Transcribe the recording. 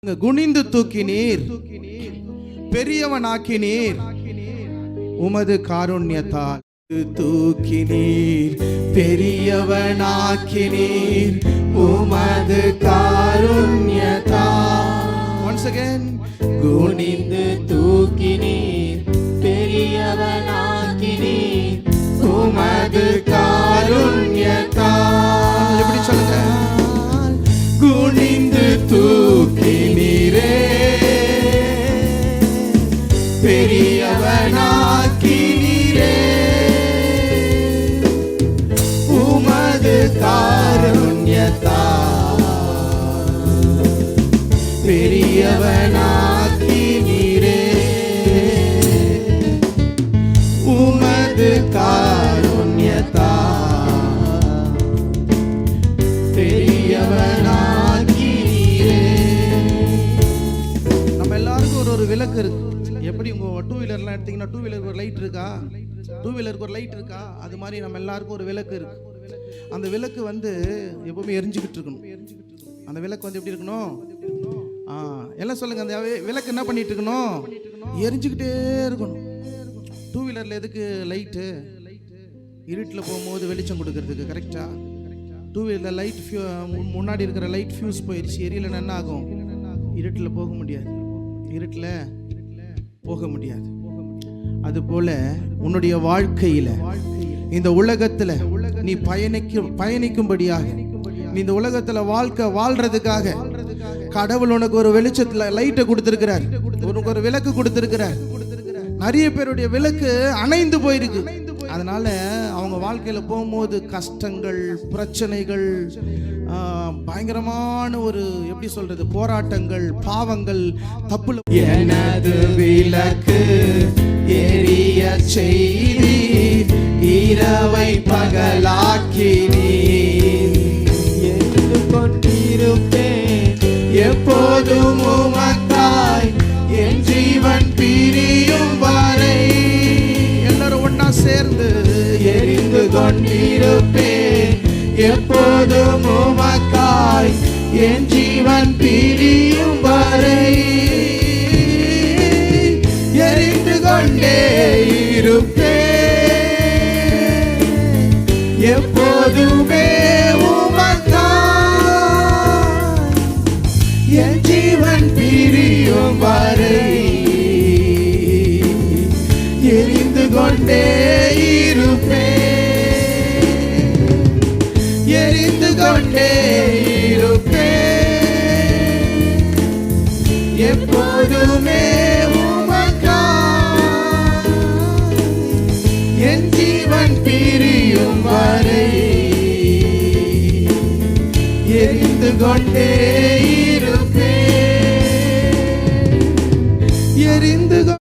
குனிந்து தூக்கினீர், பெரியவனாக்கினீர் உமது காருண்யத்தால். தூக்கினீர், பெரியவனாக்கினீர் உமது காருண்யத்தால். Once again. குனிந்து தூக்கினீர், பெரியவனாக்கினீர் உமது காருண்யத்தால். எப்படி சொல்லுங்க? குனிந்து தூக்கினீரே, பெரியவனாக்கினீரே உமது காருண்யத்தால். பெரியவனாக்கினீரே உமது காருண்யத்தால். பெரியவனாக்கினீரே. நம்ம எல்லாருக்கும் ஒரு விளக்கு இருக்கு. எப்படி உங்க டூ வீலர்லாம் எடுத்தீங்கன்னா டூ வீலருக்கு ஒரு லைட் இருக்கா? டூ வீலருக்கு ஒரு லைட் இருக்கா? அது மாதிரி நம்ம எல்லாருக்கும் ஒரு விளக்கு இருக்கு. அந்த விளக்கு எப்பவுமே எரிஞ்சுக்கிட்டு இருக்கணும். அந்த விளக்கு எப்படி இருக்கணும்? எல்லாம் சொல்லுங்க. அந்த விளக்கு என்ன பண்ணிட்டு இருக்கணும்? எரிஞ்சுக்கிட்டே இருக்கணும். டூ வீலர்ல எதுக்கு லைட்டு? இருட்டில் போகும்போது வெளிச்சம் கொடுக்கறதுக்கு. கரெக்டா? டூ வீலர் லைட் முன்னாடி இருக்கிற லைட் ஃபியூஸ் போயிடுச்சு, எரியலன்னா என்ன ஆகும்? இருட்டில் போக முடியாது. இருட்டில் போக முடியாது. அதுபோல உன்னுடைய வாழ்க்கையில, இந்த உலகத்துல நீ பயணிக்கும்படியாக, நீ இந்த உலகத்துல வாழ்றதுக்காக கடவுள் உனக்கு ஒரு வெளிச்சத்துல லைட்டை கொடுத்திருக்கிறார், உனக்கு ஒரு விளக்கு கொடுத்திருக்கிறார். நிறைய பேருடைய விளக்கு அணைந்து போயிருக்கு. அதனால அவங்க வாழ்க்கையில போகும்போது கஷ்டங்கள், பிரச்சனைகள், பயங்கரமான ஒரு எப்படி சொல்றது, போராட்டங்கள், பாவங்கள், தப்புல. எனது விளக்கு எரிய செய்தி, இரவை பகலாக்கினீர். எழுந்து கொண்டிருப்பேன் எப்போதும் உமக்காய், என் ஜீவன் பிரியும் வரை. எல்லாரும் ஒன்னா சேர்ந்து எரிந்து கொண்டிருப்பேன் எப்போதும் உமக்காய், என் ஜீவன் பிரியும் வரை. எரிந்து கொண்டே இருப்பேன் எப்போதுமே உமக்காய், என் ஜீவன் பிரியும் வரை. எரிந்து கொண்டே இருப்பேன், எரிந்து கொண்டே இருப்பேன் எப்போதுமே உமக்காய், என் ஜீவன் பிரியும் வரை. எரிந்து கொண்டே